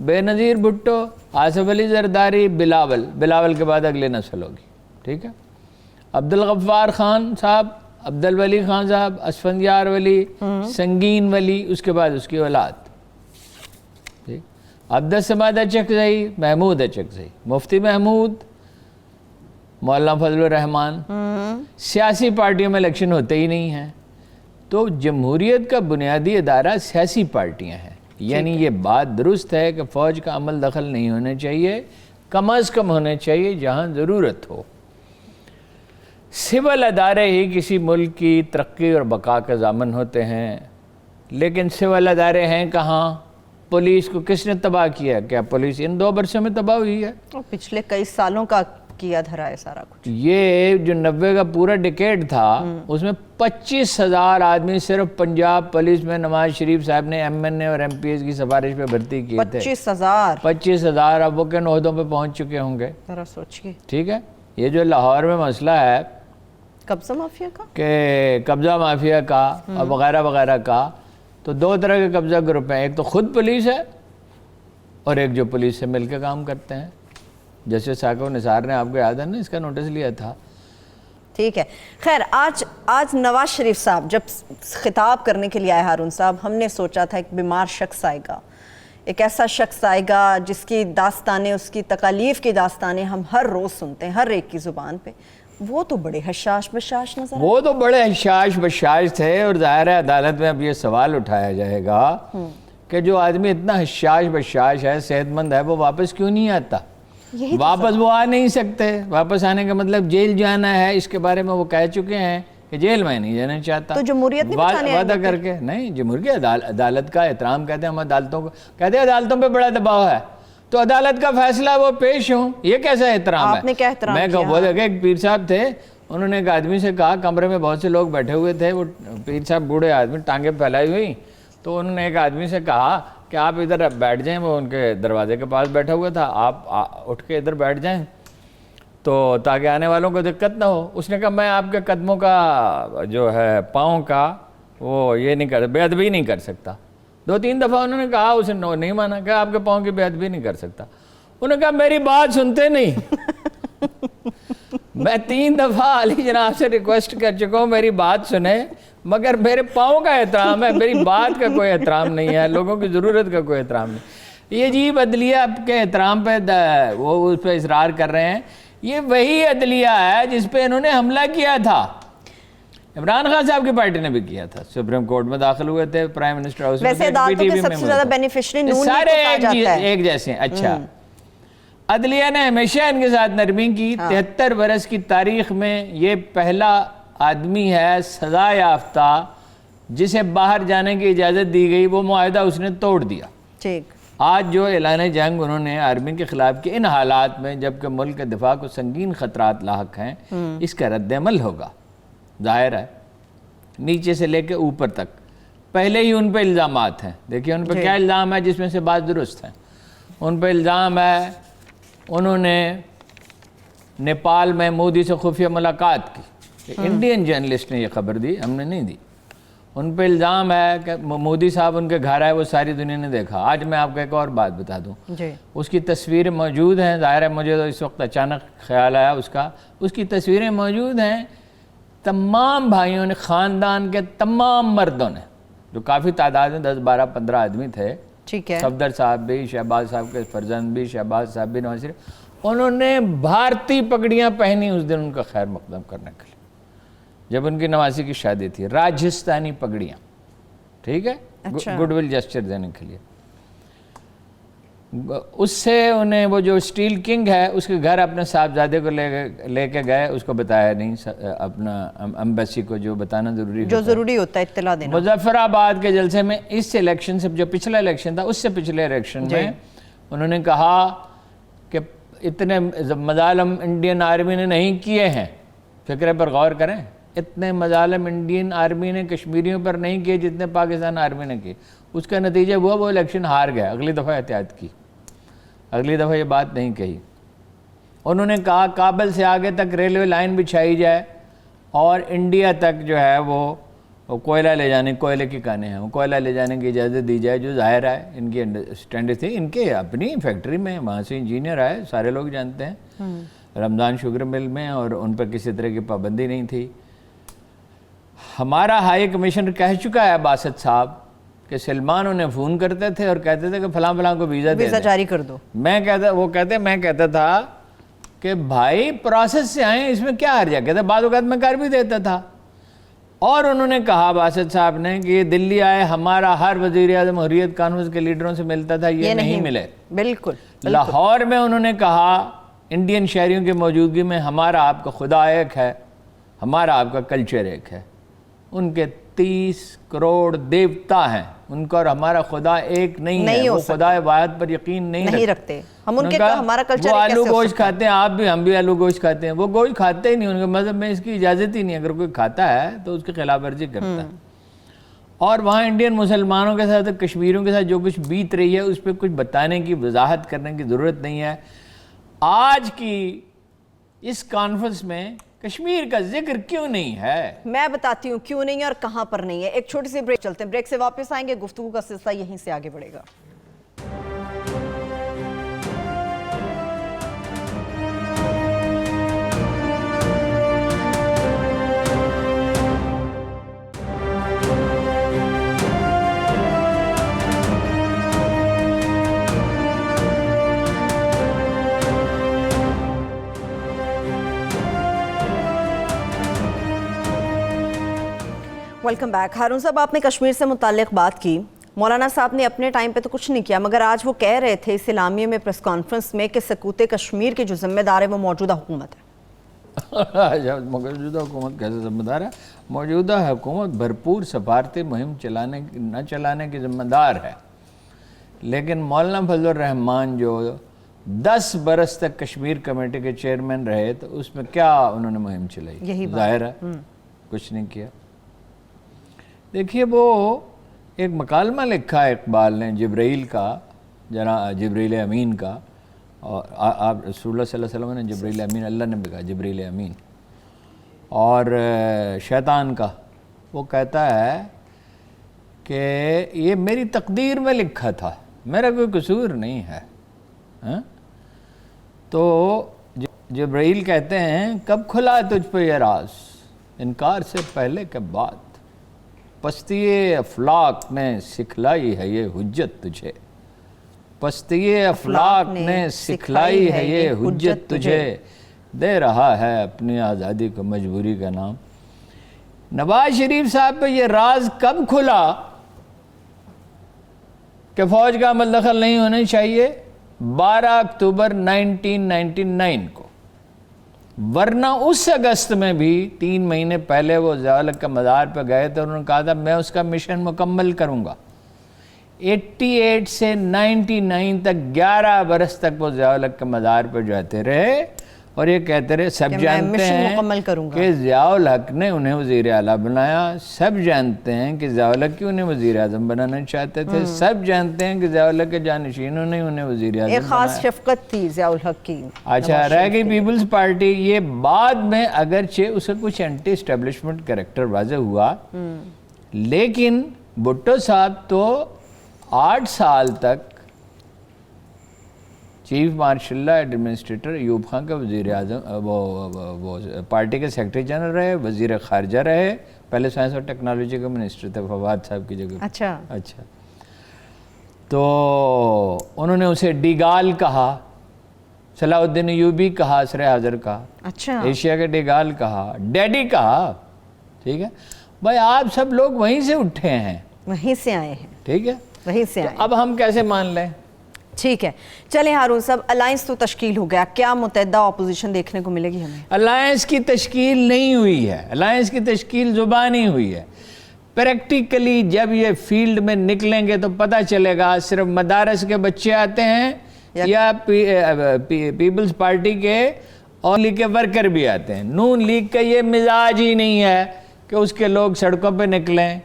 بے نظیر بھٹو, آصف علی زرداری, بلاول کے بعد اگلی نسل ہوگی, ٹھیک ہے. عبدالغفار خان صاحب, عبدالولی خان صاحب, اسفندیار ولی, سنگین ولی, اس کے بعد اس کی اولاد, ٹھیک. عبدالصمد اچکزئی, محمود اچکزئی, مفتی محمود, مولانا فضل الرحمان. سیاسی پارٹیوں میں الیکشن ہوتے ہی نہیں ہیں, تو جمہوریت کا بنیادی ادارہ سیاسی پارٹیاں ہیں. یعنی یہ بات درست ہے کہ فوج کا عمل دخل نہیں ہونا چاہیے, کم از کم ہونے چاہیے جہاں ضرورت ہو. سول ادارے ہی کسی ملک کی ترقی اور بقا کا ضامن ہوتے ہیں, لیکن سول ادارے ہیں کہاں؟ پولیس کو کس نے تباہ کیا؟ کیا پولیس ان 2 برسوں میں تباہ ہوئی ہے؟ پچھلے کئی سالوں کا کیا دھرا ہے سارا کچھ. یہ جو 90 کا پورا ڈیکیڈ تھا, اس میں 25,000 آدمی صرف پنجاب پولیس میں نواز شریف صاحب نے MNA اور MPS کی سفارش پہ بھرتی کیے تھے. 25,000 اب وہ کن عہدوں پہ پہنچ چکے ہوں گے, ذرا سوچئے. ٹھیک ہے. یہ جو لاہور میں مسئلہ ہے قبضہ مافیا کا, کہ قبضہ مافیا کا اور وغیرہ وغیرہ کا, تو 2 طرح کے قبضہ گروپ ہیں. ایک تو خود پولیس ہے, اور ایک جو پولیس سے مل کے کام کرتے ہیں, جیسے ثاقب نثار نے, آپ کو یاد ہے نا, اس کا نوٹس لیا تھا. ٹھیک ہے. خیر, آج نواز شریف صاحب جب خطاب کرنے کے لیے آئے ہارون صاحب, ہم نے سوچا تھا ایک بیمار شخص آئے گا, ایک ایسا شخص آئے گا جس کی داستانیں, اس کی تکالیف کی داستانیں ہم ہر روز سنتے ہیں, ہر ایک کی زبان پہ. وہ تو بڑے حشاش بشاش نظر آئے. وہ تو بڑے حشاش بشاش تھے, اور ظاہر ہے عدالت میں اب یہ سوال اٹھایا جائے گا کہ جو آدمی اتنا حشاش بشاش ہے, صحت مند ہے, وہ واپس کیوں نہیں آتا؟ واپس وہ آ نہیں سکتے. واپس آنے کا مطلب جیل جانا ہے. اس کے بارے میں وہ کہہ چکے ہیں کہ جیل میں نہیں جانا چاہتا. تو جمہوریت نہیں بچانے وعدہ کر کے نہیں. جمہوریت عدالت کا احترام کہتے ہیں ہم عدالتوں کو, کہتے ہیں عدالتوں پہ بڑا دباؤ ہے, تو عدالت کا فیصلہ وہ پیش ہوں. یہ کیسا احترام ہے؟ آپ نے کیا احترام میں کیا؟ وہ دیکھے, ایک پیر صاحب تھے, انہوں نے ایک آدمی سے کہا, کمرے میں بہت سے لوگ بیٹھے ہوئے تھے, وہ پیر صاحب بوڑھے آدمی, ٹانگیں پھیلائی ہوئی, تو انہوں نے ایک آدمی سے کہا کہ آپ ادھر بیٹھ جائیں. وہ ان کے دروازے کے پاس بیٹھا ہوا تھا, آپ اٹھ کے ادھر بیٹھ جائیں تو تاکہ آنے والوں کو دقت نہ ہو. اس نے کہا میں آپ کے قدموں کا جو ہے, پاؤں کا, وہ یہ نہیں کر, بے ادبی نہیں کر سکتا. 2-3 دفعہ انہوں نے کہا, اسے نہیں مانا, کہ آپ کے پاؤں کی بے ادبی نہیں کر سکتا. انہوں نے کہا میری بات سنتے نہیں. میں 3 دفعہ علی جناب سے ریکویسٹ کر چکا ہوں میری بات سنیں, مگر میرے پاؤں کا احترام ہے, میری بات کا کوئی احترام نہیں ہے, لوگوں کی ضرورت کا کوئی احترام نہیں. یہ عجیب عدلیہ کے احترام پہ وہ اس پہ اصرار کر رہے ہیں. یہ وہی عدلیہ ہے جس پہ انہوں نے حملہ کیا تھا. عمران خان صاحب کی پارٹی نے بھی کیا تھا, سپریم کورٹ میں داخل ہوئے تھے, پرائم منسٹر ہاؤس میں, ویسے عدالتوں کے سب سے زیادہ بینیفیشری نون لیگ کو کہا جاتا ہے. ایک جیسے. اچھا, عدلیہ نے ہمیشہ ان کے ساتھ نرمی کی. 73 برس کی تاریخ میں یہ پہلا آدمی ہے سزا یافتہ جسے باہر جانے کی اجازت دی گئی. وہ معاہدہ اس نے توڑ دیا. ٹھیک. آج جو اعلان جنگ انہوں نے آرمی کے خلاف کی, ان حالات میں جبکہ ملک کے دفاع کو سنگین خطرات لاحق ہیں, اس کا رد عمل ہوگا. ظاہر ہے نیچے سے لے کے اوپر تک پہلے ہی ان پہ الزامات ہیں. دیکھیے ان پہ کیا الزام ہے, جس میں سے بات درست ہیں. ان پہ الزام ہے انہوں نے نیپال میں مودی سے خفیہ ملاقات کی. انڈین جرنلسٹ نے یہ خبر دی, ہم نے نہیں دی. ان پہ الزام ہے کہ مودی صاحب ان کے گھر آئے, وہ ساری دنیا نے دیکھا. آج میں آپ کو ایک اور بات بتا دوں, اس کی تصویریں موجود ہیں. ظاہر ہے مجھے تو اس وقت اچانک خیال آیا اس کا. اس کی تصویریں موجود ہیں. تمام بھائیوں نے, خاندان کے تمام مردوں نے, جو کافی تعداد میں 10, 12, 15 آدمی تھے, صفدر صاحب بھی, شہباز صاحب کے فرزند بھی, شہباز صاحب بھی, نواز شریف, انہوں نے بھارتی پگڑیاں پہنی اس دن ان کا خیر مقدم کرنے کے لیے, جب ان کی نواسی کی شادی تھی. راجستانی پگڑیاں, ٹھیک ہے, گڈ ول جسچر دینے کے لیے. اس سے انہیں وہ جو اسٹیل کنگ ہے اس کے گھر اپنے صاحبزادے کو لے کے گئے. اس کو بتایا نہیں, اپنا ایمبیسی کو جو بتانا ضروری ہوتا ہے اطلاع دینا. مظفر آباد کے جلسے میں اس الیکشن سے, جو پچھلا الیکشن تھا اس سے پچھلے الیکشن میں, انہوں نے کہا کہ اتنے مظالم انڈین آرمی نے نہیں کیے ہیں. فکرے پر غور کریں, اتنے مظالم انڈین آرمی نے کشمیریوں پر نہیں کیے جتنے پاکستان آرمی نے کیے. اس کا نتیجہ ہوا وہ الیکشن ہار گیا. اگلی دفعہ احتیاط کی, اگلی دفعہ یہ بات نہیں کہی. انہوں نے کہا کابل سے آگے تک ریلوے لائن بچھائی جائے اور انڈیا تک جو ہے وہ وہ کوئلہ لے جانے، کوئلے کی کانے ہیں، وہ کوئلہ لے جانے کی اجازت دی جائے، جو ظاہر ہے ان کی انڈرسٹینڈنگ تھی، ان کے اپنی فیکٹری میں، وہاں سے انجینئر آئے، سارے لوگ جانتے ہیں، رمضان شوگر مل میں، اور ان پر کسی طرح کی پابندی نہیں تھی۔ ہمارا ہائی کمشنر کہہ چکا ہے باسط صاحب کہ سلمان انہیں فون کرتے تھے اور کہتے تھے کہ فلاں فلاں کو ویزا جاری کر دو۔ میں کہتا تھا کہ بھائی پروسیس سے آئیں، اس میں کیا حرج ہے، کہتے بعض اوقات میں کر بھی دیتا تھا۔ اور انہوں نے کہا باسط صاحب نے کہ یہ دلی آئے، ہمارا ہر وزیر اعظم حریت کانفرنس کے لیڈروں سے ملتا تھا، یہ نہیں ملے۔ بالکل۔ لاہور میں انہوں نے کہا انڈین شہریوں کی موجودگی میں ہمارا آپ کا خدا ایک ہے، ہمارا آپ کا کلچر ایک ہے۔ ان کے 30 کروڑ دیوتا ہیں، ان کا اور ہمارا خدا ایک نہیں ہے، وہ خدا واحد پر یقین نہیں رکھتے۔ ہم ان کے ہمارا کلچر، وہ آلو گوشت کھاتے ہیں، آپ بھی، ہم بھی آلو گوشت کھاتے ہیں، وہ گوشت کھاتے ہی نہیں، ان کے مذہب میں اس کی اجازت ہی نہیں، اگر کوئی کھاتا ہے تو اس کی خلاف ورزی کرتا ہے۔ اور وہاں انڈین مسلمانوں کے ساتھ، کشمیریوں کے ساتھ جو کچھ بیت رہی ہے اس پہ کچھ بتانے کی، وضاحت کرنے کی ضرورت نہیں ہے۔ آج کی اس کانفرنس میں کشمیر کا ذکر کیوں نہیں ہے؟ میں بتاتی ہوں کیوں نہیں ہے اور کہاں پر نہیں ہے۔ ایک چھوٹی سی بریک چلتے ہیں، بریک سے واپس آئیں گے، گفتگو کا سلسلہ یہیں سے آگے بڑھے گا۔ Welcome back. ہارون صاحب، آپ نے کشمیر سے متعلق بات کی، مولانا صاحب نے اپنے ٹائم پہ تو کچھ نہیں کیا، مگر آج وہ کہہ رہے تھے اس اعلامیے میں پریس کانفرنس میں کہ سکوت کشمیر کے جو ذمہ دار ہے وہ موجودہ حکومت ہے۔ موجودہ حکومت کیسے ذمہ دار ہے؟ موجودہ حکومت بھرپور سفارتی مہم نہ چلانے کی ذمہ دار ہے، لیکن مولانا فضل الرحمان جو 10 برس تک کشمیر کمیٹی کے چیئرمین رہے تو اس میں کیا انہوں نے مہم چلائی؟ ظاہر ہے کچھ نہیں کیا۔ دیکھیے، وہ ایک مکالمہ لکھا ہے اقبال نے جبرائیل کا، جبرائیل امین کا، اور آپ رسول اللہ صلی اللہ علیہ وسلم نے جبرائیل امین، اللہ نے بھی کہا جبرائیل امین، اور شیطان کا۔ وہ کہتا ہے کہ یہ میری تقدیر میں لکھا تھا، میرا کوئی قصور نہیں ہے۔ تو جبرائیل کہتے ہیں کب کھلا تجھ پہ یہ راز، انکار سے پہلے کے بعد، پستی افلاق نے سکھلائی ہے یہ حجت تجھے، پستی افلاق نے سکھلائی ہے یہ حجت تجھے، دے رہا ہے اپنی آزادی کو مجبوری کا نام۔ نواز شریف صاحب پہ یہ راز کب کھلا کہ فوج کا عمل دخل نہیں ہونا چاہیے؟ 12 اکتوبر 1999 کو، ورنہ اس اگست میں بھی 3 مہینے پہلے وہ ضیاء الحق کا مزار پہ گئے تھے، انہوں نے کہا تھا میں اس کا مشن مکمل کروں گا۔ 88 سے 99 تک 11 برس تک وہ ضیاء الحق کے مزار پہ جاتے رہے اور یہ کہتے رہے، سب جانتے ہیں کہ ضیاء الحق نے انہیں وزیر اعلیٰ بنایا، سب جانتے ہیں کہ ضیاء الحق کی انہیں وزیر اعظم بنانا چاہتے تھے، سب جانتے ہیں کہ ضیاء الحق کے جانشینوں نے انہیں وزیر اعظم بنایا۔ ایک خاص شفقت تھی ضیاء الحق کی۔ اچھا، رہ گئی پیپلز پارٹی، یہ بعد میں اگرچہ اسے کچھ اینٹی اسٹیبلشمنٹ کریکٹر واضح ہوا، لیکن بھٹو صاحب تو 8 سال تک chief marshal administrator Ayub Khan کا وزیر اعظم، وہ پارٹی کے سیکرٹری جنرل رہے، وزیر خارجہ رہے، پہلے سائنس اور ٹیکنالوجی کا منسٹر تھے فواد صاحب کی جگہ۔ اچھا، تو انہوں نے اسے ڈیگال کہا، صلاح الدین ایوبی کہا، عصر حاضر کہا، اچھا، ایشیا کے ڈیگال کہا، ڈیڈی کہا۔ ٹھیک ہے بھائی، آپ سب لوگ وہیں سے اٹھے ہیں، وہیں سے آئے ہیں، ٹھیک ہے، وہیں سے آئے۔ اب ہم کیسے مان لیں؟ ٹھیک ہے، چلیں ہارون صاحب، الائنس تو تشکیل ہو گیا، کیا متحدہ اپوزیشن دیکھنے کو ملے گی ہمیں؟ الائنس کی تشکیل نہیں ہوئی ہے، الائنس کی تشکیل زبانی ہوئی ہے، پریکٹیکلی جب یہ فیلڈ میں نکلیں گے تو پتہ چلے گا صرف مدارس کے بچے آتے ہیں یا پیپلز پارٹی کے اور لیگ کے ورکر بھی آتے ہیں۔ نون لیگ کا یہ مزاج ہی نہیں ہے کہ اس کے لوگ سڑکوں پہ نکلیں،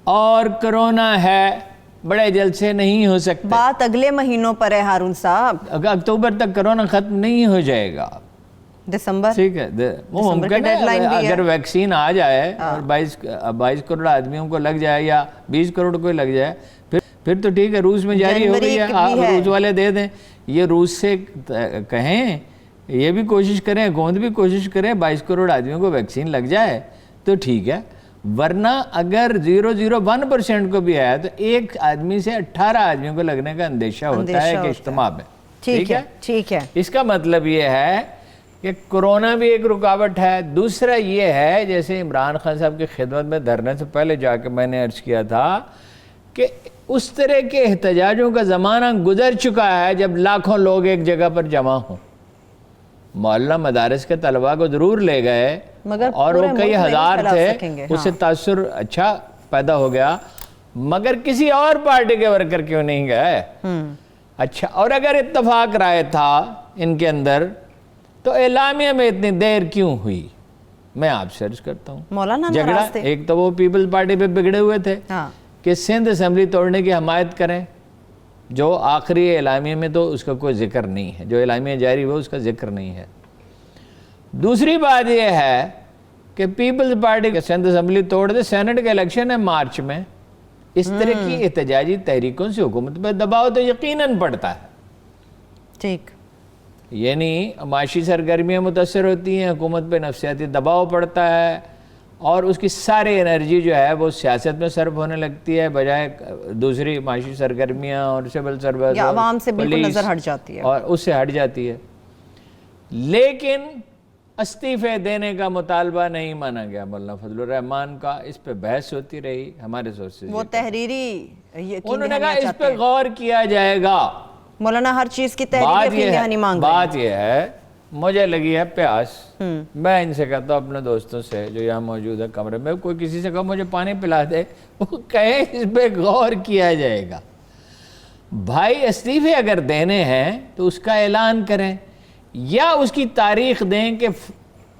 اور کرونا ہے، بڑے جلسے نہیں ہو سکتے۔ بات اگلے مہینوں پر ہے ہارون صاحب، اکتوبر تک کرونا ختم نہیں ہو جائے گا، دسمبر. ٹھیک ہے وہ ممکن ہے اگر ویکسین آ جائے اور 22 کروڑ آدمیوں کو لگ جائے یا 20 کروڑ کو لگ جائے پھر تو ٹھیک ہے. روس میں جاری ہو گئی ہے, روس والے دے دیں. یہ روس سے کہیں یہ بھی کوشش کریں, حکومت بھی کوشش کریں 22 کروڑ آدمیوں کو ویکسین لگ جائے تو ٹھیک ہے. ورنہ اگر 0.01% کو بھی آیا تو ایک آدمی سے 18 آدمیوں کو لگنے کا اندیشہ ہوتا ہے کہ اجتماع میں. ٹھیک ہے. اس کا مطلب یہ ہے کہ کرونا بھی ایک رکاوٹ ہے. دوسرا یہ ہے جیسے عمران خان صاحب کی خدمت میں دھرنے سے پہلے جا کے میں نے عرض کیا تھا کہ اس طرح کے احتجاجوں کا زمانہ گزر چکا ہے جب لاکھوں لوگ ایک جگہ پر جمع ہوں. مولانا مدارس کے طلباء کو ضرور لے گئے اور وہ کئی ہزار تھے, اس سے تاثر اچھا پیدا ہو گیا, مگر کسی اور پارٹی کے ورکر کیوں نہیں گئے؟ اچھا, اور اگر اتفاق رائے تھا ان کے اندر تو اعلامیہ میں اتنی دیر کیوں ہوئی؟ میں آپ سے عرض کرتا ہوں جھگڑا ایک تو وہ پیپلز پارٹی پہ بگڑے ہوئے تھے کہ سندھ اسمبلی توڑنے کی حمایت کریں, جو آخری اعلامیہ میں تو اس کا کوئی ذکر نہیں ہے, جو اعلامیہ جاری ہوا اس کا ذکر نہیں ہے. دوسری بات یہ ہے کہ پیپلز پارٹی کے سندھ اسمبلی توڑ دے, سینٹ کا الیکشن ہے مارچ میں. اس طرح کی احتجاجی تحریکوں سے حکومت پہ دباؤ تو یقیناً پڑتا ہے. ٹھیک, یعنی معاشی سرگرمیاں متاثر ہوتی ہیں, حکومت پہ نفسیاتی دباؤ پڑتا ہے اور اس کی ساری انرجی جو ہے وہ سیاست میں صرف ہونے لگتی ہے بجائے دوسری معاشی سرگرمیاں اور سول سروس یا عوام سے بالکل نظر ہٹ جاتی ہے اور اس سے ہٹ جاتی ہے. لیکن استعفے دینے کا مطالبہ نہیں مانا گیا مولانا فضل الرحمان کا. اس پہ بحث ہوتی رہی, ہمارے سورسز وہ تحریری انہوں نے کہا اس پہ غور کیا جائے گا. مولانا ہر چیز کی تحریری یقین دہانی مانگ رہے ہیں. بات یہ ہے مجھے لگی ہے پیاس, میں ان سے کہتا ہوں اپنے دوستوں سے جو یہاں موجود ہے کمرے میں, کوئی کسی سے کہا مجھے پانی پلا دے, وہ کہیں اس پہ غور کیا جائے گا. بھائی استعفے اگر دینے ہیں تو اس کا اعلان کریں یا اس کی تاریخ دیں کہ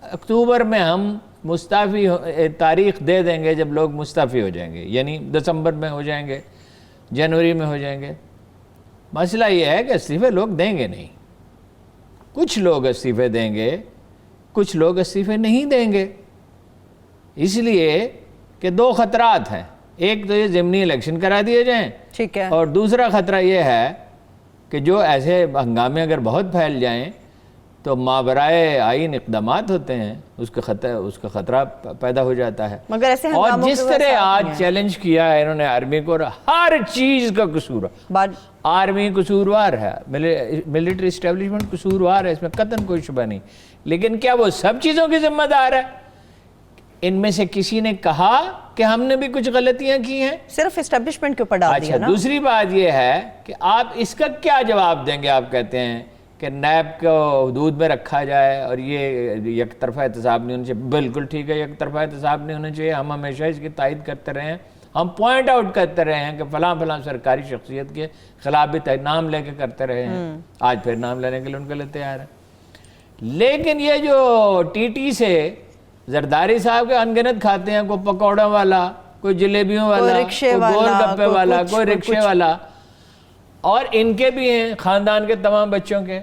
اکتوبر میں ہم مستعفی تاریخ دے دیں گے جب لوگ مستعفی ہو جائیں گے, یعنی دسمبر میں ہو جائیں گے, جنوری میں ہو جائیں گے. مسئلہ یہ ہے کہ استعفے لوگ دیں گے نہیں. کچھ لوگ استعفے دیں گے, کچھ لوگ استعفے نہیں دیں گے, اس لیے کہ دو خطرات ہیں. ایک تو یہ ضمنی الیکشن کرا دیے جائیں, ٹھیک ہے, اور دوسرا خطرہ یہ ہے کہ جو ایسے ہنگامے اگر بہت پھیل جائیں تو مابرائے آئین اقدامات ہوتے ہیں, اس کا خطرہ پیدا ہو جاتا ہے. مگر ایسے اور جس طرح آج چیلنج کیا ہے انہوں نے آرمی کو, ہر چیز کا قصور ہے, آرمی قصوروار ہے, ملٹری اسٹیبلشمنٹ قصوروار ہے, اس میں قطعاً کوئی شبہ نہیں. لیکن کیا وہ سب چیزوں کی ذمہ دار ہے؟ ان میں سے کسی نے کہا کہ ہم نے بھی کچھ غلطیاں کی ہیں؟ صرف اسٹیبلشمنٹ کے اوپر ڈال دیا نا. دوسری بات یہ ہے کہ آپ اس کا کیا جواب دیں گے؟ آپ کہتے ہیں کہ نیب کو حدود میں رکھا جائے اور یہ یک طرفہ احتساب نہیں ہونا چاہیے. بالکل ٹھیک ہے, یک طرفہ احتساب نہیں ہونا چاہیے, ہم ہمیشہ اس کی تائید کرتے رہے ہیں, ہم پوائنٹ آؤٹ کرتے رہے ہیں کہ فلاں سرکاری شخصیت کے خلاف بھی نام لے کے کرتے رہے ہیں, آج پھر نام لینے کے لیے ان کے لیے تیار ہے. لیکن یہ جو ٹی ٹی سے زرداری صاحب کے انگنت کھاتے ہیں, کوئی پکوڑوں والا, کوئی جلیبیوں والا, کوئی گول گپے والا, کوئی رکشے والا, اور ان کے بھی ہیں خاندان کے تمام بچوں کے.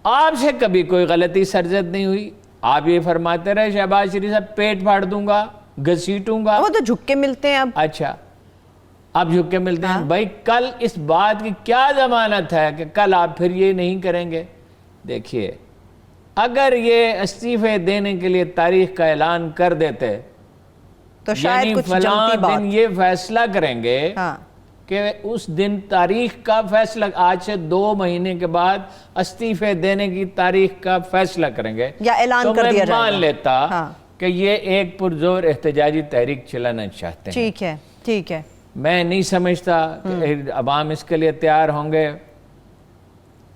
آپ سے کبھی کوئی غلطی سرزد نہیں ہوئی. آپ یہ فرماتے رہے شہباز شریف صاحب پیٹ پھاڑ دوں گا, گھسیٹوں گا. وہ تو جھک کے ملتے ہیں اب. اچھا, اب جھک کے ملتے ہیں. بھائی کل اس بات کی کیا ضمانت ہے کہ کل آپ پھر یہ نہیں کریں گے؟ دیکھیے, اگر یہ استعفے دینے کے لیے تاریخ کا اعلان کر دیتے تو شاید کچھ جمتی بات, دن یہ فیصلہ کریں گے کہ اس دن تاریخ کا فیصلہ, آج سے 2 مہینے کے بعد استعفے دینے کی تاریخ کا فیصلہ کریں گے, یا اعلان کر دیا جائے گا, تو میں مان لیتا کہ یہ ایک پرزور احتجاجی تحریک چلانا چاہتے ہیں. ٹھیک ہے, ٹھیک ہے. میں نہیں سمجھتا کہ عوام اس کے لیے تیار ہوں گے.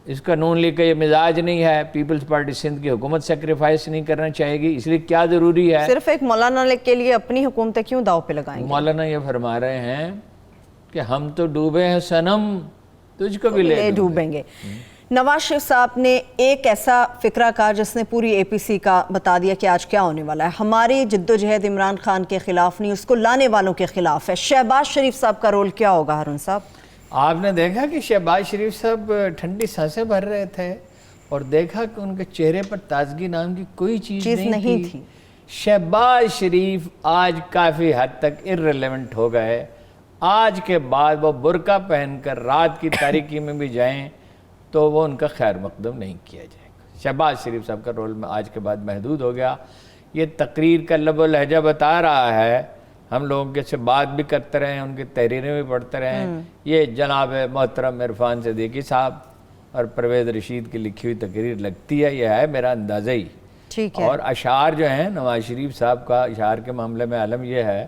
اس کا نون لیگ کا یہ مزاج نہیں ہے. پیپلز پارٹی سندھ کی حکومت سیکریفائس نہیں کرنا چاہے گی, اس لیے کیا ضروری ہے صرف ایک مولانا کے لیے اپنی حکومتیں کیوں داؤ پہ لگائیں گے؟ مولانا یہ فرما رہے ہیں کہ ہم تو ڈوبے ہیں صنم, تجھ کو بھی لے ڈوبیں گے. نواز شریف صاحب نے ایک ایسا فکرہ کہا جس نے پوری اے پی سی کا بتا دیا کہ آج کیا ہونے والا ہے. ہماری جدوجہد عمران خان کے خلاف نہیں, اس کو لانے والوں کے خلاف ہے. شہباز شریف صاحب کا رول کیا ہوگا ہارون صاحب؟ آپ نے دیکھا کہ شہباز شریف صاحب ٹھنڈی سانسیں بھر رہے تھے, اور دیکھا کہ ان کے چہرے پر تازگی نام کی کوئی چیز نہیں تھی. شہباز شریف آج کافی حد تک irrelevant ہو گئے. آج کے بعد وہ برقع پہن کر رات کی تاریکی میں بھی جائیں تو وہ ان کا خیر مقدم نہیں کیا جائے گا. شہباز شریف صاحب کا رول میں آج کے بعد محدود ہو گیا. یہ تقریر کا لب و لہجہ بتا رہا ہے. ہم لوگوں کے سے بات بھی کرتے رہے ہیں, ان کی تحریریں بھی پڑھتے رہے ہیں. یہ جناب محترم عرفان صدیقی صاحب اور پرویز رشید کی لکھی ہوئی تقریر لگتی ہے. یہ ہے میرا اندازہ ہی. اور اشعار جو ہیں نواز شریف صاحب کا اشعار کے معاملے میں عالم یہ ہے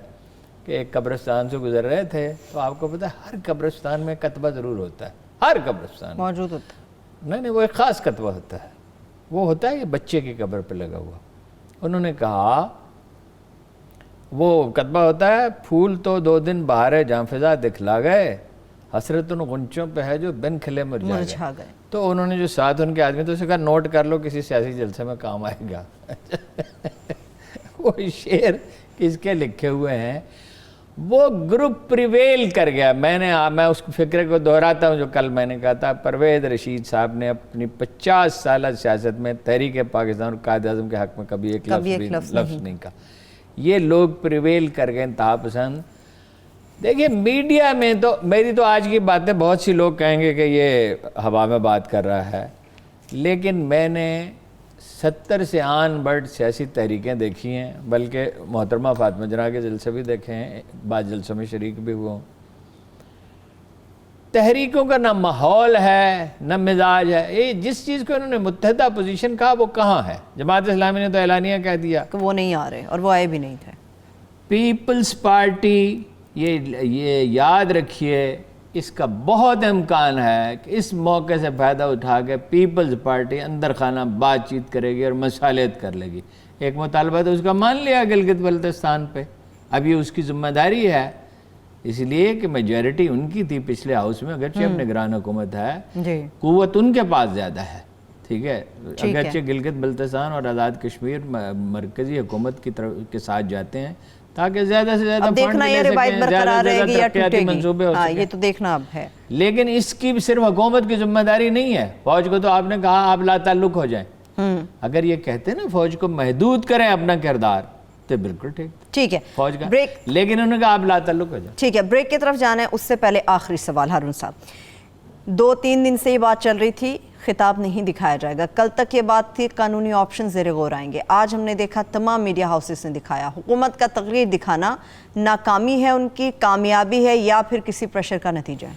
کہ ایک قبرستان سے گزر رہے تھے تو آپ کو پتہ ہے ہر قبرستان میں کتبہ ضرور ہوتا ہے. ہر قبرستان موجود ہوتا ہے. نہیں وہ ایک خاص کتبہ ہوتا ہے. وہ ہوتا ہے یہ بچے کی قبر پہ لگا ہوا. انہوں نے کہا وہ کتبہ ہوتا ہے پھول تو 2 دن بہارے جاں فضا دکھلا گئے, حسرت ان غنچوں پہ ہے جو بن کھلے مرجھا گئے. تو انہوں نے جو ساتھ ان کے آدمی تو اسے کہا نوٹ کر لو کسی سیاسی جلسے میں کام آئے گا. وہ شعر کس کے لکھے ہوئے ہیں. وہ گروپ پریویل کر گیا. میں اس فکرے کو دہراتا ہوں جو کل میں نے کہا تھا. پرویز رشید صاحب نے اپنی 50 سالہ سیاست میں تحریک پاکستان اور قائد اعظم کے حق میں کبھی ایک لفظ نہیں کہا. یہ لوگ پریویل کر گئے انتہا پسند. دیکھیے میڈیا میں تو میری تو آج کی باتیں بہت سی لوگ کہیں گے کہ یہ ہوا میں بات کر رہا ہے, لیکن میں نے 70 سے آن بڑھ سیاسی تحریکیں دیکھی ہیں, بلکہ محترمہ فاطمہ جناح کے جلسے بھی دیکھے ہیں, بعض جلسوں میں شریک بھی ہوئے ہوں. تحریکوں کا نہ ماحول ہے نہ مزاج ہے. یہ جس چیز کو انہوں نے متحدہ پوزیشن کہا وہ کہاں ہے؟ جماعت اسلامی نے تو اعلانیہ کہہ دیا کہ وہ نہیں آ رہے اور وہ آئے بھی نہیں تھے. پیپلز پارٹی یہ یاد رکھیے اس کا بہت امکان ہے کہ اس موقع سے فائدہ اٹھا کے پیپلز پارٹی اندر خانہ بات چیت کرے گی اور مصالحت کر لے گی. ایک مطالبہ تو اس کا مان لیا گلگت بلتستان پہ. اب یہ اس کی ذمہ داری ہے, اس لیے کہ میجورٹی ان کی تھی پچھلے ہاؤس میں, اگرچہ اب نگران حکومت ہے, قوت ان کے پاس زیادہ ہے. ٹھیک ہے, اگرچہ گلگت بلتستان اور آزاد کشمیر مرکزی حکومت کی طرف کے ساتھ جاتے ہیں تاکہ زیادہ سے زیادہ فنڈ لے سکیں, زیادہ سے زیادہ ترقیاتی منصوبے ہو سکیں. یہ تو دیکھنا اب ہے. لیکن اس کی بھی صرف حکومت کی ذمہ داری نہیں ہے. فوج کو تو آپ نے کہا آپ لا تعلق ہو جائیں. اگر یہ کہتے ہیں نا فوج کو محدود کریں اپنا کردار تو بالکل ٹھیک ہے فوج کا, لیکن انہوں نے کہا آپ لا تعلق ہو جائیں. ٹھیک ہے, بریک کی طرف جانا ہے. اس سے پہلے آخری سوال ہارون صاحب, 2-3 دن سے یہ بات چل رہی تھی خطاب نہیں دکھایا جائے گا. کل تک یہ بات تھی قانونی آپشن زیر غور آئیں گے. آج ہم نے دیکھا تمام میڈیا ہاؤسز نے دکھایا. حکومت کا تقریر دکھانا ناکامی ہے ان کی, کامیابی ہے یا پھر کسی پریشر کا نتیجہ ہے؟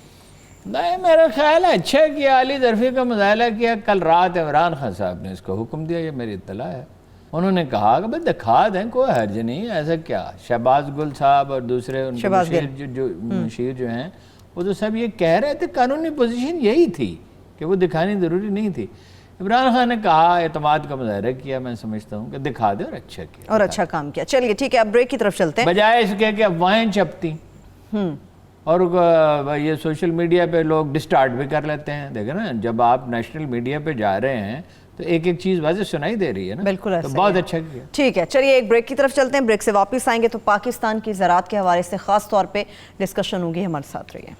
نہیں, میرا خیال ہے اچھا کیا, علی ظرفی کا مظاہرہ کیا. کل رات عمران خان صاحب نے اس کو حکم دیا, یہ میری اطلاع ہے. انہوں نے کہا کہ بھائی دکھا دیں, کوئی حرج نہیں, ایسا کیا. شہباز گل صاحب اور دوسرے ان کے مشیر جو ہیں وہ تو سب یہ کہہ رہے تھے قانونی پوزیشن یہی تھی کہ وہ دکھانی ضروری نہیں تھی. عمران خان نے کہا, اعتماد کا مظاہرہ کیا, میں سمجھتا ہوں کہ دکھا دے اور اچھا کیا اور اچھا کام کیا. چلیے ٹھیک ہے, اب بریک کی طرف چلتے ہیں. بجائے اس کے کہ افواہیں چھپتی اور یہ سوشل میڈیا پہ لوگ ڈسٹارٹ بھی کر لیتے ہیں. دیکھیں نا, جب آپ نیشنل میڈیا پہ جا رہے ہیں تو ایک ایک چیز واضح سنائی دے رہی ہے نا. بالکل, تو بہت اچھا کیا. ٹھیک ہے, چلیے ایک بریک کی طرف چلتے ہیں. بریک سے واپس آئیں گے تو پاکستان کی زراعت کے حوالے سے خاص طور پہ ڈسکشن ہوگی. ہمارے ساتھ رہیے.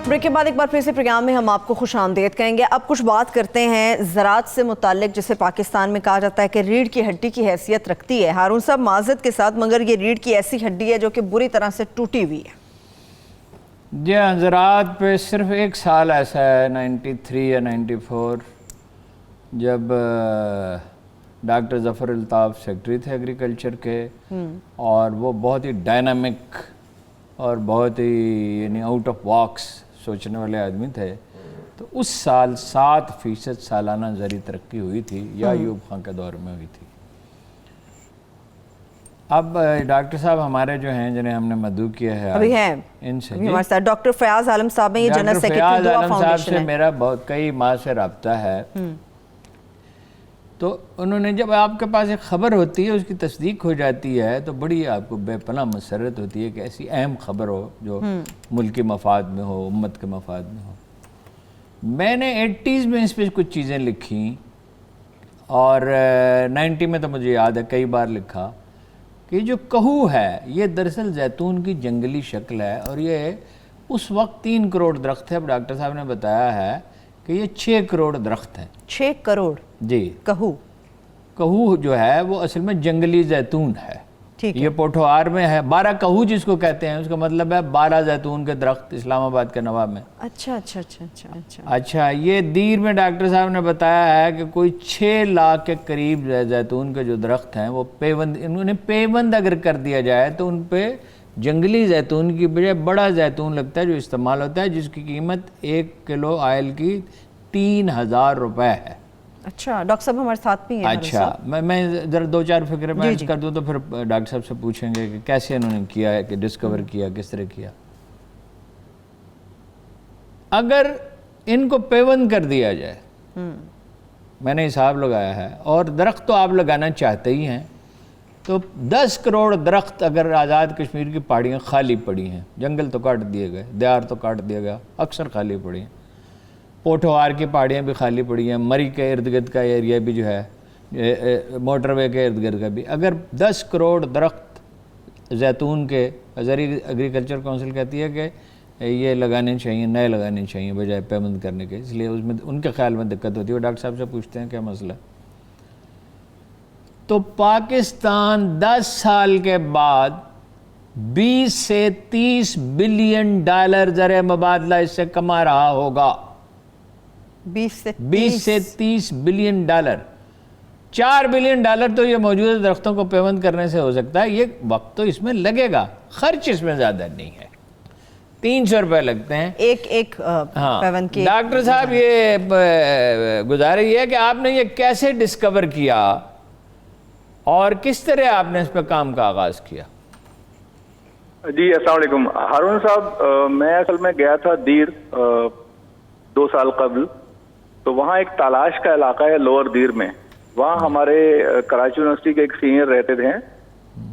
بریک کے بعد ایک بار پھر سے پروگرام میں ہم آپ کو خوش آمدید کہیں گے. اب کچھ بات کرتے ہیں زراعت سے متعلق, جسے پاکستان میں کہا جاتا ہے کہ ریڑھ کی ہڈی کی حیثیت رکھتی ہے. ہارون صاحب معذرت کے ساتھ, مگر یہ ریڑھ کی ایسی ہڈی ہے جو کہ بری طرح سے ٹوٹی ہوئی ہے. جی ہاں, زراعت پہ صرف ایک سال ایسا ہے 93 یا 94 جب ڈاکٹر ظفر الطاف سیکرٹری تھے ایگریکلچر کے, اور وہ بہت ہی ڈائنامک اور بہت ہی یعنی آؤٹ آف باکس سوچنے والے آدمی تھے. تو اس سال 7% سالانہ زرعی ترقی ہوئی تھی, یا ایوب خان کے دور میں ہوئی تھی. اب ڈاکٹر صاحب ہمارے جو ہیں جنہیں ہم نے مدعو کیا ہے ابھی ہیں ان سے, ہمارے ساتھ ڈاکٹر فیاض عالم صاحب ہیں, یہ جنرل سیکرٹری دعا فاؤنڈیشن ہے. صاحب سے میرا بہت کئی ماہ سے رابطہ ہے. تو انہوں نے جب آپ کے پاس ایک خبر ہوتی ہے اس کی تصدیق ہو جاتی ہے تو بڑی آپ کو بے پناہ مسرت ہوتی ہے کہ ایسی اہم خبر ہو جو ملکی مفاد میں ہو، امت کے مفاد میں ہو۔ میں نے 80s میں اس پہ کچھ چیزیں لکھیں اور 90 میں تو مجھے یاد ہے کئی بار لکھا کہ جو کہو ہے یہ دراصل زیتون کی جنگلی شکل ہے، اور یہ اس وقت 3 کروڑ درخت ہے۔ اب ڈاکٹر صاحب نے بتایا ہے کہ یہ 6 کروڑ درخت ہیں۔ 6 کروڑ جی، کہو جو ہے وہ اصل میں جنگلی زیتون ہے۔ یہ پوٹھوہار میں ہے۔ 12 کہو جس کو کہتے ہیں، اس کا مطلب ہے 12 زیتون کے درخت اسلام آباد کے نواب میں۔ اچھا، یہ دیر میں ڈاکٹر صاحب نے بتایا ہے کہ کوئی 6 لاکھ کے قریب زیتون کے جو درخت ہیں وہ پیوند، انہوں نے پیوند اگر کر دیا جائے تو ان پہ جنگلی زیتون کی بجائے بڑا زیتون لگتا ہے جو استعمال ہوتا ہے، جس کی قیمت 1 کلو آئل کی 3000 روپے ہے۔ اچھا ڈاکٹر صاحب ہمارے ساتھ بھی ہیں۔ اچھا، میں ذرا 2-4 فکرے میں کر دوں تو پھر ڈاکٹر صاحب سے پوچھیں گے کہ کیسے انہوں نے کیا ہے، کہ ڈسکور کیا، کس طرح کیا۔ اگر ان کو پیوند کر دیا جائے، میں نے حساب لگایا ہے، اور درخت تو آپ لگانا چاہتے ہی ہیں، تو 10 کروڑ درخت اگر آزاد کشمیر کی پہاڑیاں خالی پڑی ہیں، جنگل تو کاٹ دیے گئے، دیار تو کاٹ دیا گیا، اکثر خالی پڑی ہیں، پوٹھوہار کی پہاڑیاں بھی خالی پڑی ہیں، مری کے ارد گرد کا ایریا بھی جو ہے موٹر وے کے ارد گرد کا بھی، اگر 10 کروڑ درخت زیتون کے، زرعی ایگریکلچر کونسل کہتی ہے کہ یہ لگانے چاہیے، نئے لگانے چاہیے بجائے پیوند کرنے کے، اس لیے اس میں ان کے خیال میں دقت ہوتی ہے۔ وہ ڈاکٹر صاحب سے پوچھتے ہیں کیا مسئلہ ہے۔ تو پاکستان 10 سال کے بعد 20 سے 30 بلین ڈالر زر مبادلہ اس سے کما رہا ہوگا۔ 20 سے 30 بلین ڈالر۔ 4 بلین ڈالر تو یہ موجودہ درختوں کو پیوند کرنے سے ہو سکتا ہے۔ یہ وقت تو اس میں لگے گا، خرچ اس میں زیادہ نہیں ہے، 300 روپے لگتے ہیں ایک پیوند کے۔ ڈاکٹر صاحب یہ گزارش ہے کہ آپ نے یہ کیسے ڈسکور کیا اور کس طرح آپ نے اس پہ کام کا آغاز کیا؟ جی السلام علیکم ہارون صاحب، میں اصل میں گیا تھا دیر 2 سال قبل، تو وہاں ایک تالاش کا علاقہ ہے لوور دیر میں، وہاں ہمارے کراچی یونیورسٹی کے ایک سینئر رہتے تھے،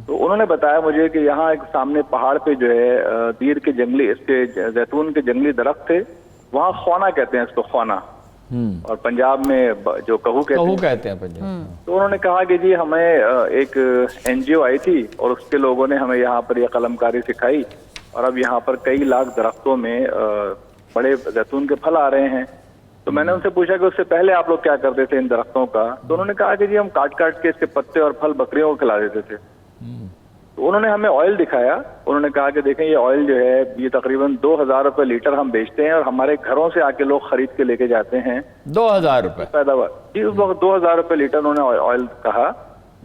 تو انہوں نے بتایا مجھے کہ یہاں ایک سامنے پہاڑ پہ جو ہے دیر کے جنگلی، اس کے زیتون کے جنگلی درخت تھے، وہاں خوانا کہتے ہیں اس کو، خوانا، اور پنجاب میں جو کہو کہتے ہیں پنجاب۔ تو انہوں نے کہا کہ جی ہمیں ایک NGO آئی تھی اور اس کے لوگوں نے ہمیں یہاں پر یہ قلم کاری سکھائی، اور اب یہاں پر کئی لاکھ درختوں میں بڑے زیتون کے پھل آ رہے ہیں۔ تو میں نے ان سے پوچھا کہ اس سے پہلے آپ لوگ کیا کرتے تھے ان درختوں کا؟ تو انہوں نے کہا کہ جی ہم کاٹ کاٹ کے اس کے پتے اور پھل بکریوں کو کھلا دیتے تھے۔ تو انہوں نے ہمیں آئل دکھایا، انہوں نے کہا کہ دیکھیں یہ آئل جو ہے یہ تقریباً 2000 روپے لیٹر ہم بیچتے ہیں، اور ہمارے گھروں سے آ کے لوگ خرید کے لے کے جاتے ہیں۔ 2000 روپے پیداوار؟ جی اس وقت 2000 روپے لیٹر انہوں نے آئل کہا،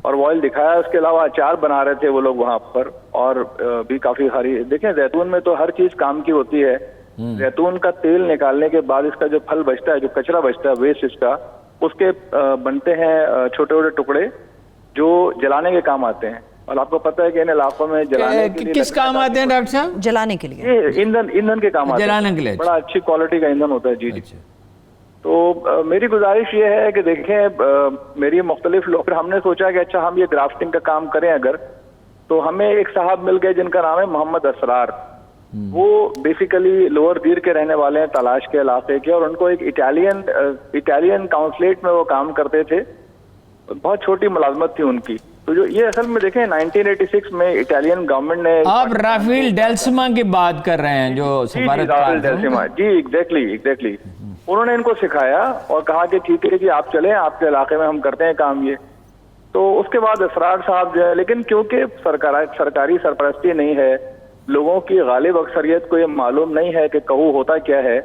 اور وہ آئل دکھایا۔ اس کے علاوہ اچار بنا رہے تھے وہ لوگ وہاں پر، اور بھی کافی ساری، دیکھیں زیتون میں تو ہر چیز کام کی ہوتی ہے۔ زیتون کا تیل نکالنے کے بعد اس کا جو پھل بچتا ہے، جو کچرا بچتا ہے، ویسٹ اس کا، اس کے بنتے ہیں چھوٹے چھوٹے ٹکڑے جو جلانے کے کام آتے ہیں۔ اور آپ کو پتہ ہے کہ ان علاقوں میں جلانے کے لیے کس کام آتے ہیں ڈاکٹر صاحب؟ جلانے کے لیے ایندھن کے کام آتے ہیں، جلانے کے لیے بڑا اچھی کوالٹی کا ایندھن ہوتا ہے۔ جی جی۔ تو میری گزارش یہ ہے کہ دیکھیں میری مختلف لوگ، ہم نے سوچا کہ اچھا ہم یہ گرافٹنگ کا کام کریں اگر، تو ہمیں ایک صاحب مل گئے جن کا نام ہے محمد اسرار۔ وہ بیسیکلی لوور دیر کے رہنے والے ہیں، تالاش کے علاقے کے، اور ان کو ایک اٹالین کاؤنسلیٹ میں وہ کام کرتے تھے، بہت چھوٹی ملازمت تھی ان کی۔ تو جو یہ اصل میں دیکھیں 1986 میں اٹالین گورنمنٹ نے، آپ رافیل ڈیلسما کی بات کر رہے ہیں جو سفارتکار تھے؟ جی ایگزیکٹلی انہوں نے ان کو سکھایا اور کہا کہ ٹھیک ہے جی آپ چلیں، آپ کے علاقے میں ہم کرتے ہیں کام یہ۔ تو اس کے بعد اسرار صاحب جو ہے، لیکن کیونکہ سرکاری سرپرستی نہیں ہے، لوگوں کی غالب اکثریت کو یہ معلوم نہیں ہے کہ کہو ہوتا کیا ہے،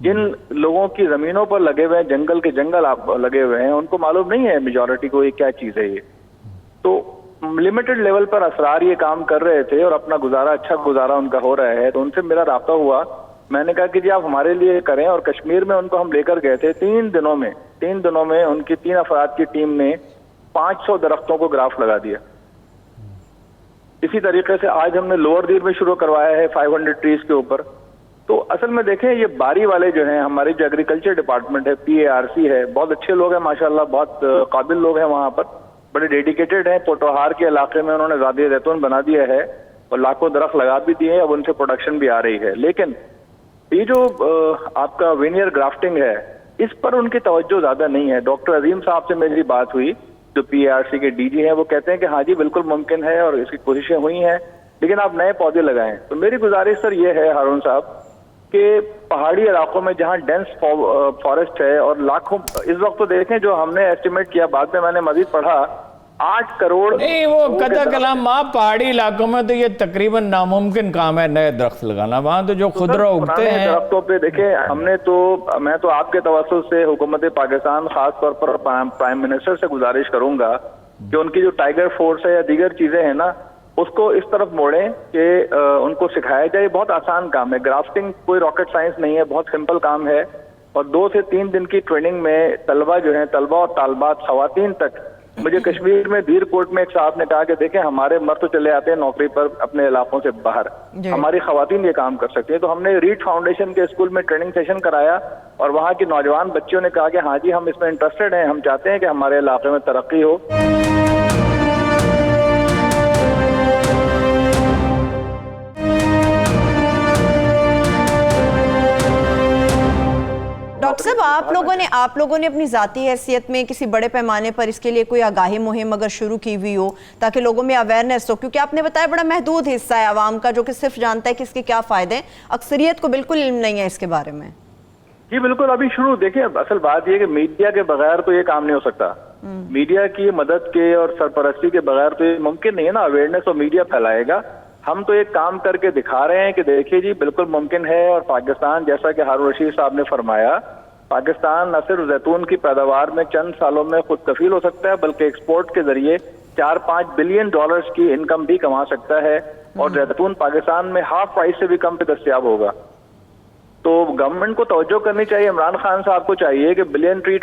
جن لوگوں کی زمینوں پر لگے ہوئے ہیں، جنگل کے جنگل لگے ہوئے ہیں، ان کو معلوم نہیں ہے میجورٹی کو یہ کیا چیز ہے یہ۔ تو لمیٹڈ لیول پر اسرار یہ کام کر رہے تھے اور اپنا گزارا، اچھا گزارا ان کا ہو رہا ہے۔ تو ان سے میرا رابطہ ہوا، میں نے کہا کہ جی آپ ہمارے لیے کریں، اور کشمیر میں ان کو ہم لے کر گئے تھے۔ 3 دنوں میں ان کی 3 افراد کی ٹیم نے 500 درختوں کو گراف لگا دیا۔ اسی طریقے سے آج ہم نے لوور دیر میں شروع کروایا ہے 500 ٹریز کے اوپر، تو اصل میں دیکھیں یہ باری والے جو ہیں ہماری جو ایگریکلچر ڈپارٹمنٹ ہے PARC ہے, بہت اچھے لوگ ہیں ماشاءاللہ, بہت قابل لوگ ہیں وہاں پر, بڑے ڈیڈیکیٹڈ ہیں. پوٹوہار کے علاقے میں انہوں نے وادی زیتون بنا دیا ہے اور لاکھوں درخت لگا بھی دیے ہیں, اب ان سے پروڈکشن بھی آ رہی ہے. لیکن یہ جو آپ کا وینئر گرافٹنگ ہے اس پر ان کی توجہ زیادہ نہیں ہے. ڈاکٹر عظیم صاحب سے میری بات ہوئی جو PARC کے DG ہیں, وہ کہتے ہیں کہ ہاں جی بالکل ممکن ہے اور اس کی کوششیں ہوئی ہیں, لیکن آپ نئے پودے لگائیں. تو میری گزارش سر یہ ہے ہارون صاحب کہ پہاڑی علاقوں میں جہاں ڈینس فارسٹ ہے اور لاکھوں, اس وقت تو دیکھیں جو ہم نے ایسٹیمیٹ کیا, بعد میں نے مزید پڑھا 8 کروڑ نہیں, وہ قطع کلام آپ پہاڑی علاقوں میں تو یہ تقریباً ناممکن کام ہے نئے درخت لگانا, وہاں تو جو خودرو اگتے ہیں درختوں پہ دیکھیں ہم نے تو, میں تو آپ کے توسط سے حکومت پاکستان خاص طور پر پرائم منسٹر سے گزارش کروں گا کہ ان کی جو ٹائیگر فورس ہے یا دیگر چیزیں ہیں نا اس کو اس طرف موڑیں کہ ان کو سکھایا جائے. بہت آسان کام ہے, گرافٹنگ کوئی راکٹ سائنس نہیں ہے, بہت سمپل کام ہے, اور 2 سے 3 دن کی ٹریننگ میں طلبہ جو ہیں, طلبہ اور طالبات خواتین تک. مجھے کشمیر میں دیر کوٹ میں ایک صاحب نے کہا کہ دیکھیں ہمارے مرد تو چلے آتے ہیں نوکری پر اپنے علاقوں سے باہر, ہماری خواتین یہ کام کر سکتی ہیں. تو ہم نے ریڈ فاؤنڈیشن کے اسکول میں ٹریننگ سیشن کرایا اور وہاں کی نوجوان بچیوں نے کہا کہ ہاں جی ہم اس میں انٹرسٹڈ ہیں, ہم چاہتے ہیں کہ ہمارے علاقے میں ترقی ہو. ڈاکٹر صاحب آپ لوگوں نے اپنی ذاتی حیثیت میں کسی بڑے پیمانے پر اس کے لیے کوئی آگاہی مہم اگر شروع کی ہوئی ہو تاکہ لوگوں میں اویئرنیس ہو, کیونکہ آپ نے بتایا بڑا محدود حصہ ہے عوام کا جو کہ صرف جانتا ہے کہ اس کے کیا فائدے ہیں, اکثریت کو بالکل علم نہیں ہے اس کے بارے میں. جی بالکل, ابھی شروع دیکھیں اصل بات یہ کہ میڈیا کے بغیر تو یہ کام نہیں ہو سکتا. میڈیا کی مدد کے اور سرپرستی کے بغیر تو یہ ممکن نہیں ہے نا, اویئرنیس اور میڈیا پھیلائے گا. ہم تو ایک کام کر کے دکھا رہے ہیں کہ دیکھیے جی بالکل ممکن ہے. اور پاکستان جیسا کہ ہارون رشید صاحب نے فرمایا, پاکستان نہ صرف زیتون کی پیداوار میں چند سالوں میں خود کفیل ہو سکتا ہے بلکہ ایکسپورٹ کے ذریعے 4-5 بلین ڈالرز کی انکم بھی کما سکتا ہے, اور زیتون پاکستان میں ہاف پرائس سے بھی کم پہ دستیاب ہوگا. تو گورنمنٹ کو توجہ کرنی چاہیے, عمران خان صاحب کو چاہیے کہ بلین ٹری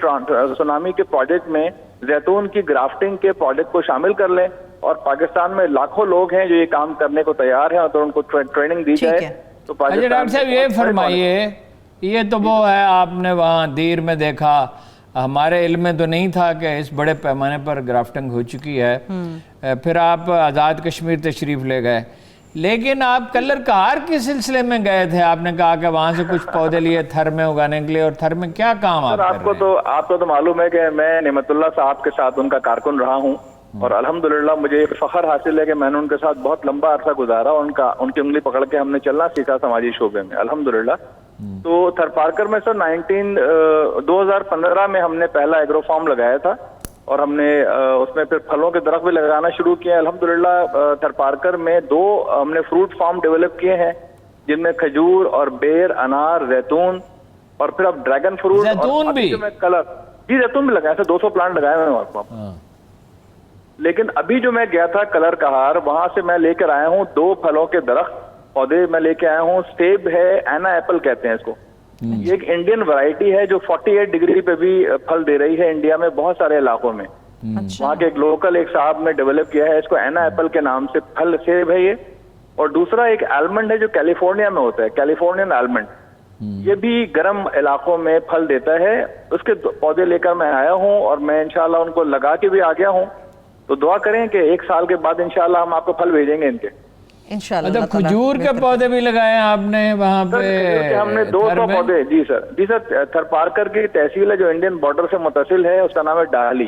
سونامی کے پروجیکٹ میں زیتون کی گرافٹنگ کے پروجیکٹ کو شامل کر لیں. اور پاکستان میں لاکھوں لوگ ہیں جو یہ کام کرنے کو تیار ہیں, اور تو ان کو ٹریننگ دی جائے. تو ڈاکٹر صاحب یہ فرمائیے, یہ تو وہ ہے آپ نے وہاں دیر میں دیکھا, ہمارے علم میں تو نہیں تھا کہ اس بڑے پیمانے پر گرافٹنگ ہو چکی ہے. پھر آپ آزاد کشمیر تشریف لے گئے, لیکن آپ کلر کہار کے سلسلے میں گئے تھے, آپ نے کہا کہ وہاں سے کچھ پودے لیے تھر میں اگانے کے لیے, اور تھر میں کیا کام آپ کو تو معلوم ہے کہ میں نعمت اللہ صاحب کے ساتھ ان کا کارکن رہا ہوں, اور الحمدللہ مجھے ایک فخر حاصل ہے کہ میں نے ان کے ساتھ بہت لمبا عرصہ گزارا, ان کی انگلی پکڑ کے ہم نے چلنا سیکھا سماجی شعبے میں الحمدللہ. تو تھر پارکر میں سر 2015 میں ہم نے پہلا ایگرو فارم لگایا تھا, اور ہم نے اس میں پھر پھلوں کے درخت بھی لگانا شروع کیے. الحمدللہ تھر پارکر میں 2 ہم نے فروٹ فارم ڈیولپ کیے ہیں, جن میں کھجور اور بیر, انار, زیتون, اور پھر اب ڈریگن فروٹ, زیتون بھی کلر. جی زیتون بھی لگایا سر, 200 پلانٹ لگائے ہوئے ہیں. لیکن ابھی جو میں گیا تھا کلر کہار, وہاں سے میں لے کر آیا ہوں 2 پھلوں کے درخت پودے میں لے کے آیا ہوں. سیب ہے, اینا ایپل کہتے ہیں اس کو, یہ ایک انڈین ورائٹی ہے جو 48 ڈگری پہ بھی پھل دے رہی ہے انڈیا میں بہت سارے علاقوں میں. وہاں کے ایک لوکل ایک صاحب نے ڈیولپ کیا ہے اس کو, اینا ایپل کے نام سے پھل سیب ہے یہ. اور دوسرا ایک آلمنڈ ہے جو کیلیفورنیا میں ہوتا ہے, کیلیفورنین آلمنڈ, یہ بھی گرم علاقوں میں پھل دیتا ہے. اس کے پودے لے کر میں آیا ہوں, اور میں انشاءاللہ ان کو لگا کے بھی آ گیا ہوں. تو دعا کریں کہ 1 سال کے بعد انشاءاللہ ہم آپ کو پھل بھیجیں گے ان کے. انشاءاللہ کھجور کے پودے بھی لگائے ہیں آپ نے وہاں پہ؟ ہم نے 200 پودے. جی سر, تھر پارکر کی تحصیل ہے جو انڈین بارڈر سے متصل ہے, اس کا نام ہے ڈالی.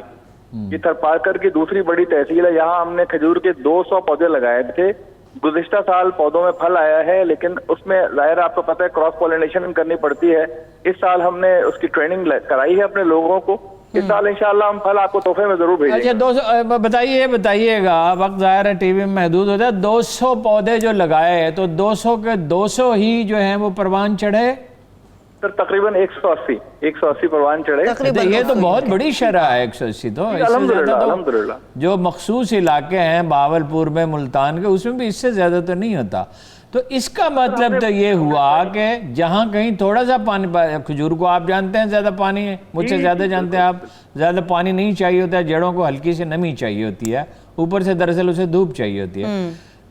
یہ تھر پارکر کی دوسری بڑی تحصیل ہے, یہاں ہم نے کھجور کے 200 پودے لگائے تھے. گزشتہ سال پودوں میں پھل آیا ہے, لیکن اس میں ظاہر آپ کو پتہ ہے کراس پولینیشن کرنی پڑتی ہے. اس سال ہم نے اس کی ٹریننگ کرائی ہے اپنے لوگوں کو. اس سال انشاءاللہ ہم پھل آپ کو تحفے میں ضرور بھیجیں گے. اچھا, بتائیے گا, وقت ظاہر ہے ٹی وی میں محدود ہوتا ہے. 200 پودے جو لگائے ہیں تو 200 کے 200 ہی جو ہیں وہ پروان چڑھے سر؟ تقریباً 180 پروان چڑھے. یہ تو بہت بڑی شرح ہے 180. تو الحمدللہ جو مخصوص علاقے ہیں بہاولپور میں, ملتان کے, اس میں بھی اس سے زیادہ تو نہیں ہوتا. تو اس کا مطلب تو یہ ہوا کہ جہاں کہیں تھوڑا سا پانی, کھجور کو آپ جانتے ہیں زیادہ پانی ہے, مجھ سے زیادہ جانتے ہیں آپ, زیادہ پانی نہیں چاہیے ہوتا ہے, جڑوں کو ہلکی سے نمی چاہیے ہوتی ہے, اوپر سے دراصل اسے دھوپ چاہیے ہوتی ہے.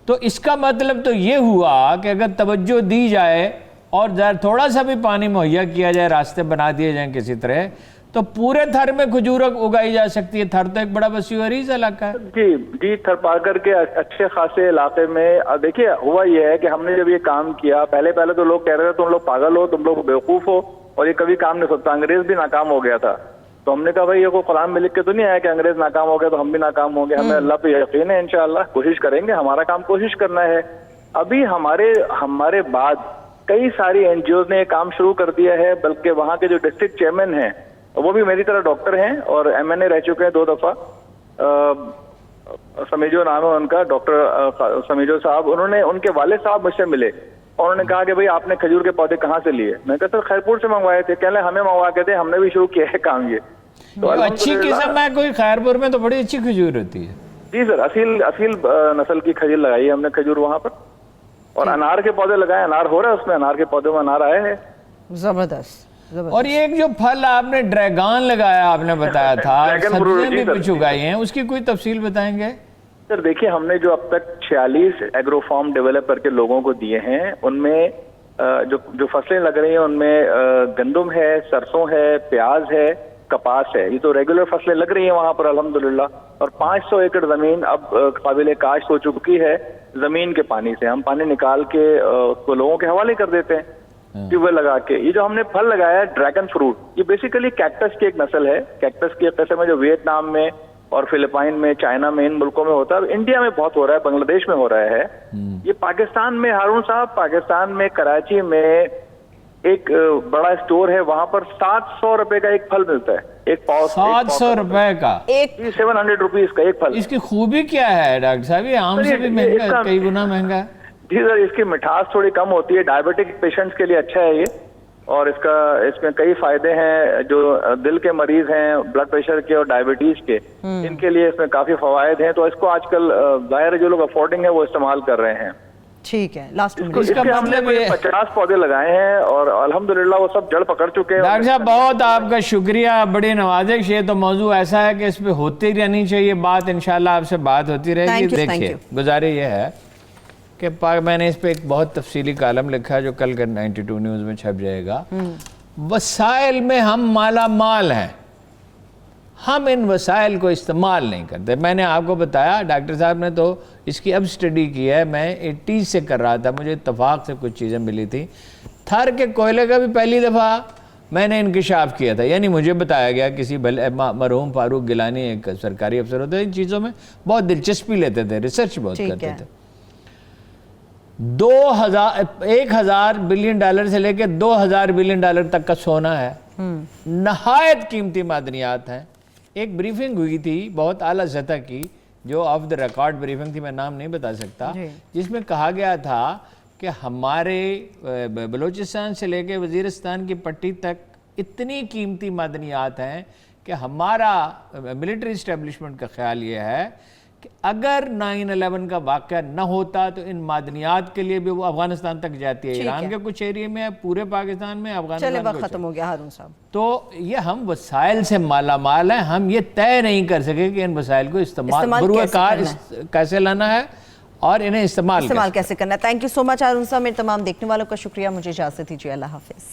تو اس کا مطلب تو یہ ہوا کہ اگر توجہ دی جائے اور تھوڑا سا بھی پانی مہیا کیا جائے, راستے بنا دیے جائیں کسی طرح, تو پورے تھر میں کھجور اگائی جا سکتی ہے. تھر تو ایک بڑا وسیع و عریض علاقہ ہے. جی تھر پارکر کے اچھے خاصے علاقے میں دیکھیے ہوا یہ ہے کہ ہم نے جب یہ کام کیا, پہلے تو لوگ کہہ رہے تھے تم لوگ پاگل ہو, تم لوگ بیوقوف ہو, اور یہ کبھی کام نہیں سکتا. انگریز بھی ناکام ہو گیا تھا, تو ہم نے کہا بھائی یہ کوئی قرآن میں لکھ کے تو نہیں آیا کہ انگریز ناکام ہو گیا تو ہم بھی ناکام ہوں گے. ہمیں اللہ پہ یقین ہے, انشاءاللہ کوشش کریں گے, ہمارا کام کوشش کرنا ہے. ابھی ہمارے بعد کئی ساری این جی اوز نے یہ کام شروع کر دیا ہے, بلکہ وہاں کے جو ڈسٹرکٹ چیئرمین ہیں وہ بھی میری طرح ڈاکٹر ہیں اور ایم این اے رہ چکے ہیں 2 دفعہ. سمیجو نام ہے ان کا, ڈاکٹر سمیجو صاحب. انہوں نے, ان کے والد صاحب مجھ سے ملے اور انہوں نے کہا کہ بھئی آپ نے کھجور کے پودے کہاں سے لیے؟ میں کہا سر خیرپور سے منگوائے تھے. کہنے ہمیں منگوا کے تھے, ہم نے بھی شروع کیا ہے کام. یہ تو اچھی قسم ہے کوئی, خیرپور میں تو بڑی اچھی کھجور ہوتی ہے. جی سر, اصیل نسل کی کھجور لگائی ہے ہم نے کھجور وہاں پر, اور انار کے پودے لگائے. انار ہو رہا ہے اس میں, انار کے پودے میں انار آئے ہیں. زبردست. اور یہ ایک جو پھل آپ نے ڈریگان لگایا, آپ نے بتایا تھا, سبزیاں بھی کچھ اگائی ہیں, اس کی کوئی تفصیل بتائیں گے؟ سر دیکھیے ہم نے جو اب تک 46 ایگرو فارم ڈیولپ کر کے لوگوں کو دیے ہیں, ان میں جو فصلیں لگ رہی ہیں ان میں گندم ہے, سرسوں ہے, پیاز ہے, کپاس ہے. یہ تو ریگولر فصلیں لگ رہی ہیں وہاں پر الحمدللہ. اور 500 ایکڑ زمین اب قابل کاشت ہو چکی ہے زمین کے پانی سے. ہم پانی نکال کے اس کو لوگوں کے حوالے کر دیتے ہیں ٹیوب ویل لگا کے. یہ جو ہم نے پھل لگایا ہے ڈریگن فروٹ, یہ بیسیکلی کیکٹس کی ایک نسل ہے. کیکٹس کی ایک قسم ہے جو ویتنام میں اور فلپائن میں, چائنا میں, ان ملکوں میں ہوتا ہے. انڈیا میں بہت ہو رہا ہے, بنگلہ دیش میں ہو رہا ہے. یہ پاکستان میں, ہارون صاحب, پاکستان میں کراچی میں ایک بڑا اسٹور ہے, وہاں پر 700 روپے کا ایک پھل ملتا ہے. ایک پاؤ 700 روپے کا, 700 روپیز کا ایک پھل. اس کی خوبی کیا ہے ڈاکٹر صاحب؟ یہ عام سے بھی مہنگا ہے, کئی گنا مہنگا ہے. جی سر, اس کی مٹھاس تھوڑی کم ہوتی ہے. ڈائبٹک پیشنٹس کے لیے اچھا ہے یہ, اور اس میں کئی فائدے ہیں. جو دل کے مریض ہیں, بلڈ پریشر کے اور ڈائبٹیز کے, ان کے لیے اس میں کافی فوائد ہیں. تو اس کو آج کل ظاہر ہے جو لوگ افورڈنگ ہے وہ استعمال کر رہے ہیں. ٹھیک ہے, لاسٹ اس کے ہم نے 50 پودے لگائے ہیں اور الحمدللہ وہ سب جڑ پکڑ چکے ہیں. ڈاکٹر صاحب بہت آپ کا شکریہ, بڑی نوازش. یہ تو موضوع ایسا ہے کہ اس پہ ہوتی رہنی چاہیے بات, انشاءاللہ آپ سے بات ہوتی رہے گی. دیکھیے گزارش یہ ہے کہ میں نے اس پہ ایک بہت تفصیلی کالم لکھا ہے جو کل کا 92 نیوز میں چھپ جائے گا. وسائل میں ہم مالا مال ہیں, ہم ان وسائل کو استعمال نہیں کرتے. میں نے آپ کو بتایا, ڈاکٹر صاحب نے تو اس کی اب سٹڈی کی ہے, میں 80 سے کر رہا تھا, مجھے اتفاق سے کچھ چیزیں ملی تھی. تھر کے کوئلے کا بھی پہلی دفعہ میں نے انکشاف کیا تھا, یعنی مجھے بتایا گیا کسی مرحوم فاروق گیلانی ایک سرکاری افسر ہوتے ہیں, ان چیزوں میں بہت دلچسپی لیتے تھے, ریسرچ بہت کرتے تھے. 1000 بلین ڈالر سے لے کے 2000 بلین ڈالر تک کا سونا ہے, نہایت قیمتی معدنیات ہیں. ایک بریفنگ ہوئی تھی بہت اعلیٰ سطح کی, جو آف دا ریکارڈ بریفنگ تھی, میں نام نہیں بتا سکتا, جس میں کہا گیا تھا کہ ہمارے بلوچستان سے لے کے وزیرستان کی پٹی تک اتنی قیمتی معدنیات ہیں کہ ہمارا ملٹری اسٹیبلشمنٹ کا خیال یہ ہے کہ اگر 9/11 کا واقعہ نہ ہوتا تو ان معدنیات کے لیے بھی وہ افغانستان تک جاتی ہے. ایران کے کچھ ایریے میں ہے, پورے پاکستان میں, افغانستان چلے وقت ختم ہو گیا ہارون صاحب. تو یہ ہم وسائل سے مالا مال ہیں, ہم یہ طے نہیں کر سکے کہ ان وسائل کو استعمال بروئے کار کیسے لانا ہے اور انہیں استعمال کیسے کرنا ہے. تھینک یو سو مچ ہارون صاحب. میرے تمام دیکھنے والوں کا شکریہ. مجھے اجازت دیجیے, اللہ حافظ.